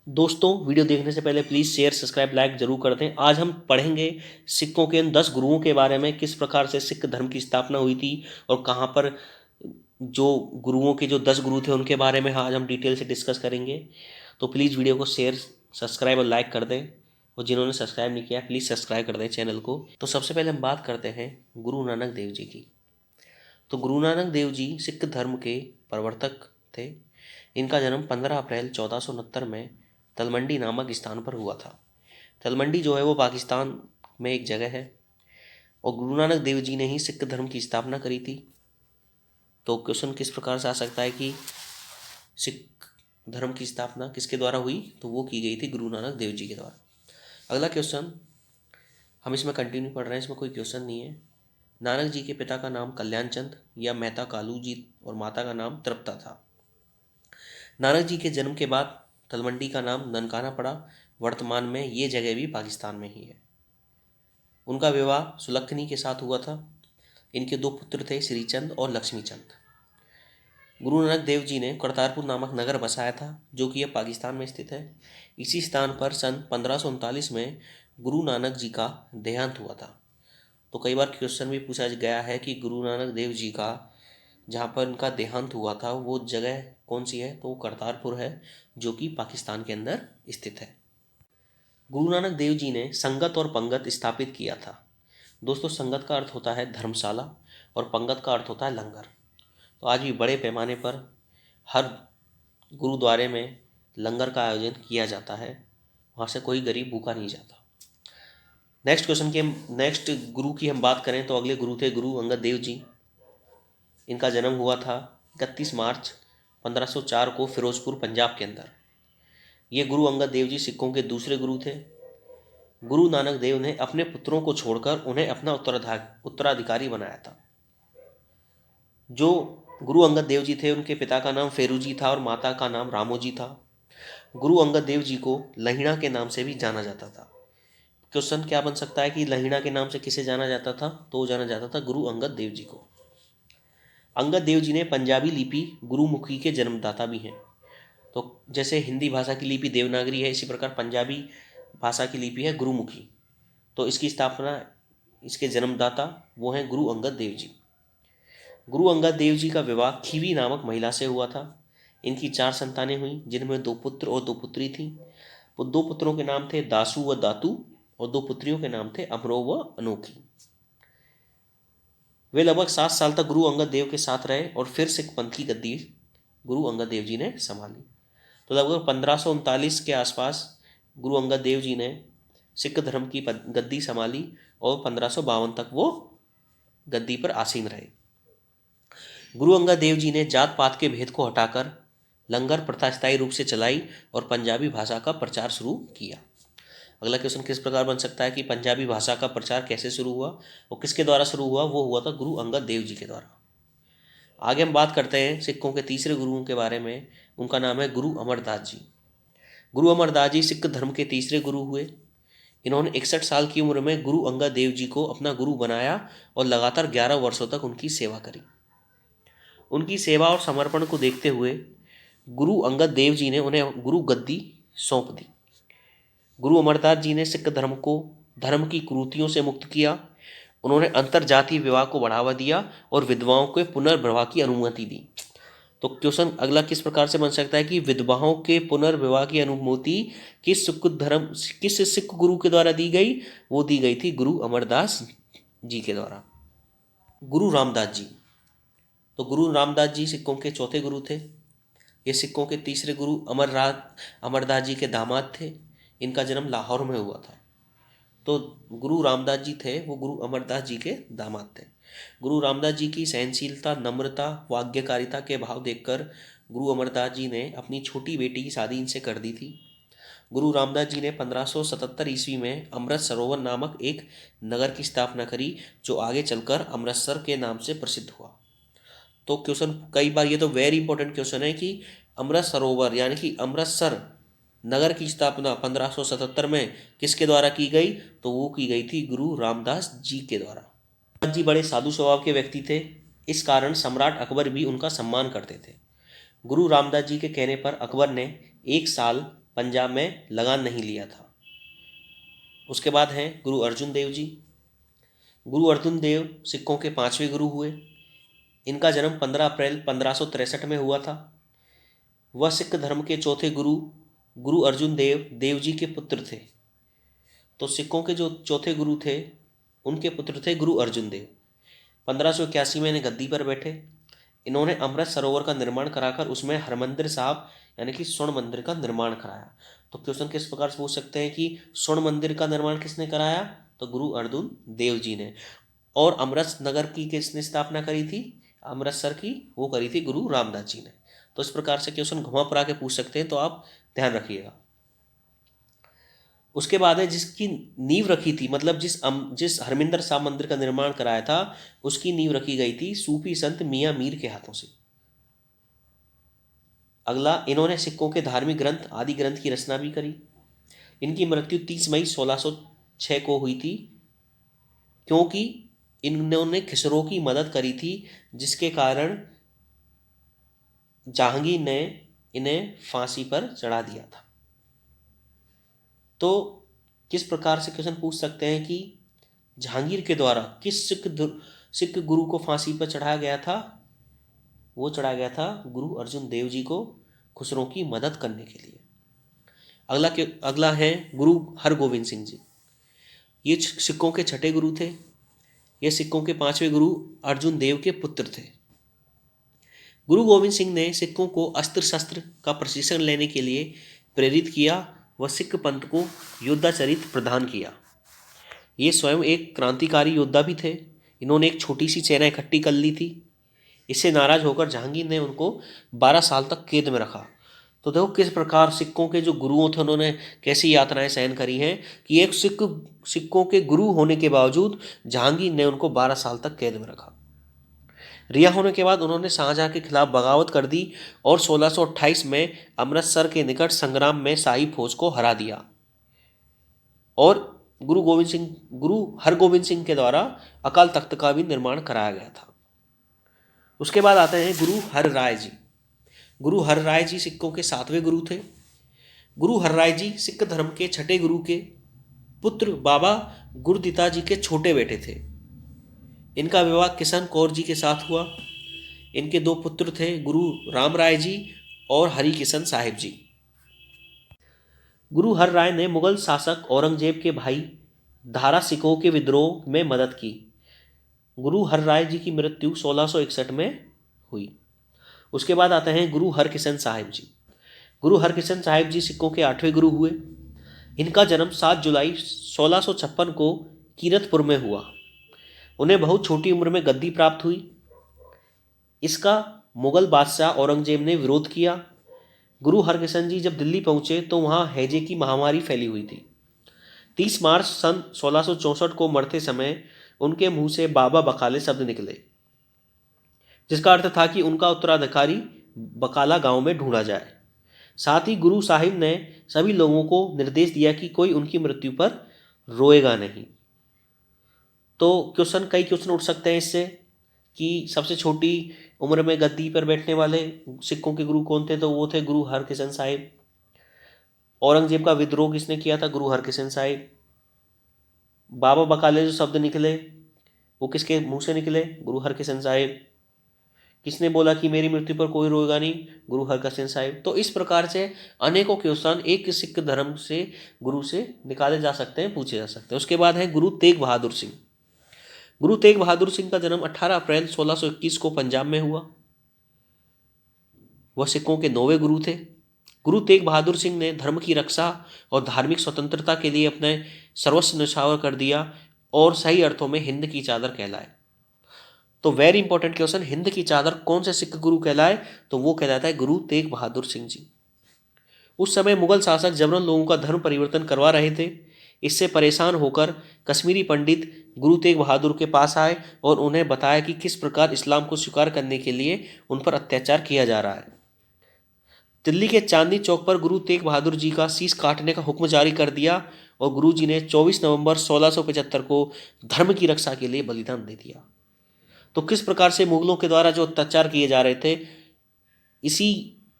दोस्तों, वीडियो देखने से पहले प्लीज़ शेयर सब्सक्राइब लाइक जरूर कर दें। आज हम पढ़ेंगे सिखों के उन 10 गुरुओं के बारे में, किस प्रकार से सिख धर्म की स्थापना हुई थी और कहाँ पर जो गुरुओं के जो 10 गुरु थे उनके बारे में आज हम डिटेल से डिस्कस करेंगे। तो प्लीज़ वीडियो को शेयर सब्सक्राइब और लाइक कर दें, और जिन्होंने सब्सक्राइब नहीं किया प्लीज़ सब्सक्राइब कर दें चैनल को। तो सबसे पहले हम बात करते हैं गुरु नानक देव जी की। तो गुरु नानक देव जी सिख धर्म के प्रवर्तक थे। इनका जन्म 15 अप्रैल 1469 में तलमंडी नामक स्थान पर हुआ था। तलमंडी जो है वो पाकिस्तान में एक जगह है, और गुरु नानक देव जी ने ही सिख धर्म की स्थापना करी थी। तो क्वेश्चन किस प्रकार से आ सकता है कि सिख धर्म की स्थापना किसके द्वारा हुई, तो वो की गई थी गुरु नानक देव जी के द्वारा। अगला क्वेश्चन हम इसमें कंटिन्यू पढ़ रहे हैं, इसमें कोई क्वेश्चन नहीं है। नानक जी के पिता का नाम कल्याण चंद या मेहता कालू जी और माता का नाम तृप्ता था। नानक जी के जन्म के बाद तलमंडी का नाम ननकाना पड़ा। वर्तमान में ये जगह भी पाकिस्तान में ही है। उनका विवाह सुलक्षणी के साथ हुआ था। इनके 2 पुत्र थे, श्रीचंद और लक्ष्मीचंद। गुरु नानक देव जी ने करतारपुर नामक नगर बसाया था, जो कि यह पाकिस्तान में स्थित है। इसी स्थान पर सन 1539 में गुरु नानक जी का देहांत हुआ था। तो कई बार क्वेश्चन भी पूछा गया है कि गुरु नानक देव जी का जहाँ पर उनका देहांत हुआ था वो जगह कौन सी है, तो वो करतारपुर है, जो कि पाकिस्तान के अंदर स्थित है। गुरु नानक देव जी ने संगत और पंगत स्थापित किया था। दोस्तों, संगत का अर्थ होता है धर्मशाला और पंगत का अर्थ होता है लंगर। तो आज भी बड़े पैमाने पर हर गुरुद्वारे में लंगर का आयोजन किया जाता है, वहाँ से कोई गरीब भूखा नहीं जाता। नेक्स्ट गुरु की हम बात करें तो अगले गुरु थे गुरु अंगद देव जी। इनका जन्म हुआ था 31 मार्च 1504 को फिरोजपुर पंजाब के अंदर। ये गुरु अंगद देव जी सिखों के दूसरे गुरु थे। गुरु नानक देव ने अपने पुत्रों को छोड़कर उन्हें अपना उत्तराधिकारी बनाया था। जो गुरु अंगद देव जी थे उनके पिता का नाम फेरू जी था और माता का नाम रामो जी था। गुरु अंगद देव जी को लहिणा के नाम से भी जाना जाता था। क्वेश्चन क्या बन सकता है कि लहिणा के नाम से किसे जाना जाता था, तो जाना जाता था गुरु अंगद देव जी को। अंगद देव जी ने पंजाबी लिपि गुरुमुखी के जन्मदाता भी हैं। तो जैसे हिंदी भाषा की लिपि देवनागरी है, इसी प्रकार पंजाबी भाषा की लिपि है गुरुमुखी। तो इसकी स्थापना, इसके जन्मदाता वो हैं गुरु अंगद देव जी। गुरु अंगद देव जी का विवाह खीवी नामक महिला से हुआ था। इनकी 4 संतानें हुई, जिनमें 2 पुत्र और 2 पुत्री थी। वो 2 पुत्रों के नाम थे दासू व दातू, और 2 पुत्रियों के नाम थे अमरो व अनोखी। वे लगभग 7 साल तक गुरु अंगद देव के साथ रहे और फिर सिख पंथ की गद्दी गुरु अंगद देव जी ने संभाली। तो लगभग 1539 के आसपास गुरु अंगद देव जी ने सिख धर्म की गद्दी संभाली और 1552 तक वो गद्दी पर आसीन रहे। गुरु अंगद देव जी ने जात पात के भेद को हटाकर लंगर प्रथा स्थायी रूप से चलाई और पंजाबी भाषा का प्रचार शुरू किया। अगला क्वेश्चन किस प्रकार बन सकता है कि पंजाबी भाषा का प्रचार कैसे शुरू हुआ और किसके द्वारा शुरू हुआ, वो हुआ था गुरु अंगद देव जी के द्वारा। आगे हम बात करते हैं सिखों के तीसरे गुरुओं के बारे में। उनका नाम है गुरु अमरदास जी। गुरु अमरदास जी सिख धर्म के तीसरे गुरु हुए। इन्होंने 61 साल की उम्र में गुरु अंगद देव जी को अपना गुरु बनाया और लगातार 11 वर्षों तक उनकी सेवा करी। उनकी सेवा और समर्पण को देखते हुए गुरु अंगद देव जी ने उन्हें गुरु गद्दी सौंप दी। गुरु अमरदास जी ने सिख धर्म को धर्म की कुरीतियों से मुक्त किया। उन्होंने अंतर जातीय विवाह को बढ़ावा दिया और विधवाओं के पुनर्विवाह की अनुमति दी। तो क्वेश्चन अगला किस प्रकार से बन सकता है कि विधवाओं के पुनर्विवाह की अनुमति किस सिख गुरु के द्वारा दी गई, वो दी गई थी गुरु अमरदास जी के द्वारा। गुरु रामदास जी। तो गुरु रामदास जी सिखों के चौथे गुरु थे। ये सिखों के तीसरे गुरु अमरदास जी के दामाद थे। इनका जन्म लाहौर में हुआ था। तो गुरु रामदास जी थे वो गुरु अमरदास जी के दामाद थे। गुरु रामदास जी की सहनशीलता, नम्रता व आज्ञाकारिता के भाव देखकर गुरु अमरदास जी ने अपनी छोटी बेटी की शादी इनसे कर दी थी। गुरु रामदास जी ने 1577 ईस्वी में अमृत सरोवर नामक एक नगर की स्थापना करी, जो आगे चलकर अमृतसर के नाम से प्रसिद्ध हुआ। तो क्वेश्चन कई बार, ये तो वेरी इंपॉर्टेंट क्वेश्चन है कि अमृत सरोवर यानी कि अमृतसर नगर की स्थापना 1577 में किसके द्वारा की गई, तो वो की गई थी गुरु रामदास जी के द्वारा। रामदास जी बड़े साधु स्वभाव के व्यक्ति थे, इस कारण सम्राट अकबर भी उनका सम्मान करते थे। गुरु रामदास जी के कहने पर अकबर ने 1 साल पंजाब में लगान नहीं लिया था। उसके बाद हैं गुरु अर्जुन देव जी। गुरु अर्जुन देव सिखों के 5वें गुरु हुए। इनका जन्म 15 अप्रैल 1563 में हुआ था। वह सिख धर्म के चौथे गुरु गुरु अर्जुन देव देव जी के पुत्र थे। तो सिखों के जो चौथे गुरु थे उनके पुत्र थे गुरु अर्जुन देव। 1581 में इन्हें गद्दी पर बैठे। इन्होंने अमृत सरोवर का निर्माण कराकर उसमें हरमंदिर साहब यानी कि स्वर्ण मंदिर का निर्माण कराया। तो क्वेश्चन किस प्रकार से पूछ सकते हैं कि स्वर्ण मंदिर का निर्माण किसने कराया? तो गुरु अर्जुन देव जी ने। और अमृत नगर की किसने स्थापना करी थी? अमृतसर की वो करी थी गुरु रामदास जी ने। तो इस प्रकार से क्वेश्चन घुमा फिरा के पूछ सकते हैं, तो आप ध्यान रखिएगा। उसके बाद है जिसकी नींव रखी थी, मतलब जिस हरमिंदर साहब मंदिर का निर्माण कराया था उसकी नींव रखी गई थी सूफी संत मियां मीर के हाथों से। अगला, इन्होंने सिखों के धार्मिक ग्रंथ आदि ग्रंथ की रचना भी करी। इनकी मृत्यु 30 मई 1606 को हुई थी, क्योंकि इन्होंने खिसरो की मदद करी थी, जिसके कारण जहांगीर ने इन्हें फांसी पर चढ़ा दिया था। तो किस प्रकार से क्वेश्चन पूछ सकते हैं कि जहांगीर के द्वारा किस सिख गुरु को फांसी पर चढ़ाया गया था? वो चढ़ाया गया था गुरु अर्जुन देव जी को खुसरों की मदद करने के लिए। अगला है गुरु हरगोविंद सिंह जी। ये सिखों के छठे गुरु थे। ये सिखों के 5वें गुरु अर्जुन देव के पुत्र थे। गुरु गोविंद सिंह ने सिखों को अस्त्र शस्त्र का प्रशिक्षण लेने के लिए प्रेरित किया व सिख पंथ को योद्धा चरित्र प्रदान किया। ये स्वयं एक क्रांतिकारी योद्धा भी थे। इन्होंने एक छोटी सी सेना इकट्ठी कर ली थी। इससे नाराज होकर जहांगीर ने उनको 12 साल तक कैद में रखा। तो देखो किस प्रकार सिखों के जो गुरुओं थे उन्होंने कैसी यातनाएं सहन करी हैं कि एक सिखों के गुरु होने के बावजूद जहांगीर ने उनको 12 साल तक कैद में रखा। रिहा होने के बाद उन्होंने शाहजहां के खिलाफ बगावत कर दी और 1628 में अमृतसर के निकट संग्राम में शाही फौज को हरा दिया। और गुरु हरगोविंद सिंह के द्वारा अकाल तख्त का भी निर्माण कराया गया था। उसके बाद आते हैं गुरु हर राय जी। गुरु हर राय जी सिखों के 7वें गुरु थे। गुरु हर राय जी सिख धर्म के छठे गुरु के पुत्र बाबा गुरदिता जी के छोटे बेटे थे। इनका विवाह किशन कौर जी के साथ हुआ। इनके 2 पुत्र थे गुरु राम राय जी और हरि किशन साहिब जी। गुरु हर राय ने मुगल शासक औरंगजेब के भाई दारा सिकोह के विद्रोह में मदद की। गुरु हर राय जी की मृत्यु 1661 में हुई। उसके बाद आते हैं गुरु हरकिशन साहिब जी। गुरु हरकिशन साहिब जी सिखों के 8वें गुरु हुए। इनका जन्म 7 जुलाई 1656 को कीरतपुर में हुआ। उन्हें बहुत छोटी उम्र में गद्दी प्राप्त हुई। इसका मुगल बादशाह औरंगजेब ने विरोध किया। गुरु हरकिशन जी जब दिल्ली पहुंचे तो वहां हैजे की महामारी फैली हुई थी। 30 मार्च सन 1664 को मरते समय उनके मुंह से बाबा बकाले शब्द निकले, जिसका अर्थ था कि उनका उत्तराधिकारी बकाला गांव में ढूंढा जाए। साथ ही गुरु साहिब ने सभी लोगों को निर्देश दिया कि कोई उनकी मृत्यु पर रोएगा नहीं। तो कई क्वेश्चन उठ सकते हैं इससे कि सबसे छोटी उम्र में गद्दी पर बैठने वाले सिखों के गुरु कौन थे? तो वो थे गुरु हरकिशन साहिब। औरंगजेब का विद्रोह किसने किया था? गुरु हरकिशन साहिब। बाबा बकाले जो शब्द निकले वो किसके मुंह से निकले? गुरु हरकिशन साहिब। किसने बोला कि मेरी मृत्यु पर कोई रोएगा नहीं? गुरु हरकिशन साहिब। तो इस प्रकार से अनेकों क्वेश्चन एक सिख धर्म से गुरु से निकाले जा सकते हैं, पूछे जा सकते हैं। उसके बाद है गुरु तेग बहादुर सिंह। गुरु तेग बहादुर सिंह का जन्म 18 अप्रैल 1621 को पंजाब में हुआ। वह सिखों के 9वें गुरु थे। गुरु तेग बहादुर सिंह ने धर्म की रक्षा और धार्मिक स्वतंत्रता के लिए अपने सर्वस्व न्यौछावर कर दिया और सही अर्थों में हिंद की चादर कहलाए। तो वेरी इंपॉर्टेंट क्वेश्चन, हिंद की चादर कौन से सिख गुरु कहलाए? तो वो कहलाता है गुरु तेग बहादुर सिंह जी। उस समय मुगल शासक जबरन लोगों का धर्म परिवर्तन करवा रहे थे। इससे परेशान होकर कश्मीरी पंडित गुरु तेग बहादुर के पास आए और उन्हें बताया कि किस प्रकार इस्लाम को स्वीकार करने के लिए उन पर अत्याचार किया जा रहा है। दिल्ली के चांदनी चौक पर गुरु तेग बहादुर जी का शीश काटने का हुक्म जारी कर दिया और गुरु जी ने 24 नवंबर 1675 को धर्म की रक्षा के लिए बलिदान दे दिया। तो किस प्रकार से मुगलों के द्वारा जो अत्याचार किए जा रहे थे, इसी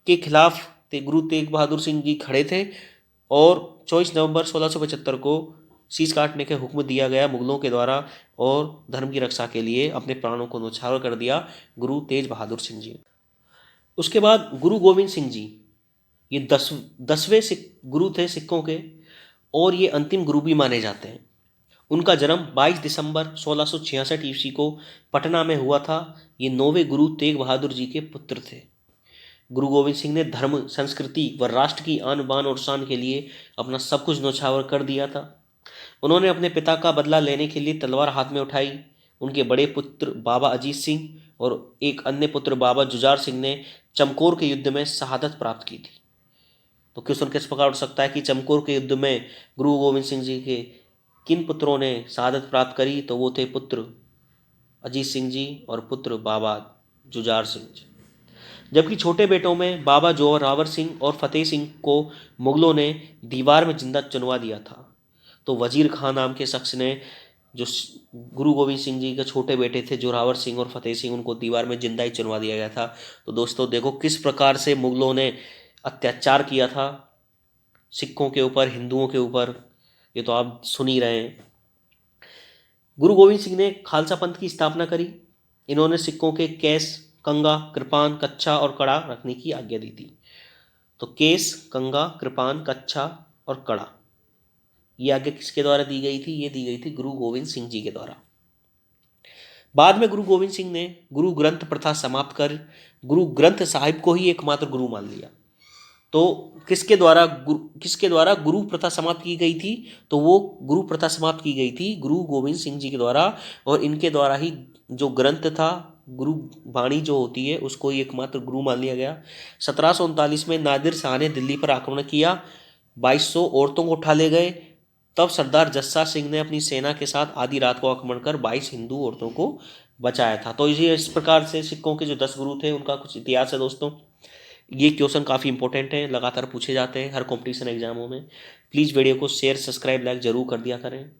के खिलाफ गुरु तेग बहादुर सिंह जी खड़े थे और 24 नवंबर 1675 को शीश काटने के हुक्म दिया गया मुगलों के द्वारा और धर्म की रक्षा के लिए अपने प्राणों को न्यौछावर कर दिया गुरु तेज बहादुर सिंह जी। उसके बाद गुरु गोविंद सिंह जी, ये 10वें सिख गुरु थे सिखों के, और ये अंतिम गुरु भी माने जाते हैं। उनका जन्म 22 दिसंबर 1666 ईस्वी को पटना में हुआ था। ये 9वें गुरु तेग बहादुर जी के पुत्र थे। गुरु गोविंद सिंह ने धर्म, संस्कृति व राष्ट्र की आन बान और शान के लिए अपना सब कुछ न्यौछावर कर दिया था। उन्होंने अपने पिता का बदला लेने के लिए तलवार हाथ में उठाई। उनके बड़े पुत्र बाबा अजीत सिंह और एक अन्य पुत्र बाबा जुझार सिंह ने चमकौर के युद्ध में शहादत प्राप्त की थी। तो क्वेश्चन किस प्रकार उठ सकता है कि चमकौर के युद्ध में गुरु गोविंद सिंह जी के किन पुत्रों ने शहादत प्राप्त करी? तो वो थे पुत्र अजीत सिंह जी और पुत्र बाबा जुझार सिंह जी। जबकि छोटे बेटों में बाबा जोरावर सिंह और फतेह सिंह को मुगलों ने दीवार में जिंदा चुनवा दिया था। तो वजीर खान नाम के शख्स ने, जो गुरु गोविंद सिंह जी के छोटे बेटे थे जोरावर सिंह और फतेह सिंह, उनको दीवार में जिंदा ही चुनवा दिया गया था। तो दोस्तों देखो किस प्रकार से मुगलों ने अत्याचार किया था सिखों के ऊपर, हिंदुओं के ऊपर, ये तो आप सुन ही रहे हैं। गुरु गोविंद सिंह ने खालसा पंथ की स्थापना करी। इन्होंने सिखों के केस, कंगा, कृपान, कच्छा और कड़ा रखने की आज्ञा दी थी। तो केस, कंगा, कृपान, कच्छा और कड़ा, ये आज्ञा किसके द्वारा दी गई थी? ये दी गई थी गुरु गोविंद सिंह जी के द्वारा। बाद में गुरु गोविंद सिंह ने गुरु ग्रंथ प्रथा समाप्त कर गुरु ग्रंथ साहिब को ही एकमात्र गुरु मान लिया। तो किसके द्वारा गुरु प्रथा समाप्त की गई थी? तो वो गुरु प्रथा समाप्त की गई थी गुरु गोविंद सिंह जी के द्वारा, और इनके द्वारा ही जो ग्रंथ था, गुरु वाणी जो होती है, उसको ही एकमात्र गुरु मान लिया गया। 1739 में नादिर शाह ने दिल्ली पर आक्रमण किया। 2200 औरतों को उठा ले गए। तब सरदार जस्सा सिंह ने अपनी सेना के साथ आधी रात को आक्रमण कर 22 हिंदू औरतों को बचाया था। तो ये इस प्रकार से सिखों के जो 10 गुरु थे उनका कुछ इतिहास है दोस्तों। ये क्वेश्चन काफ़ी इंपॉर्टेंट है, लगातार पूछे जाते हैं हर कंपटीशन एग्जामों में। प्लीज़ वीडियो को शेयर, सब्सक्राइब, लाइक जरूर कर दिया करें।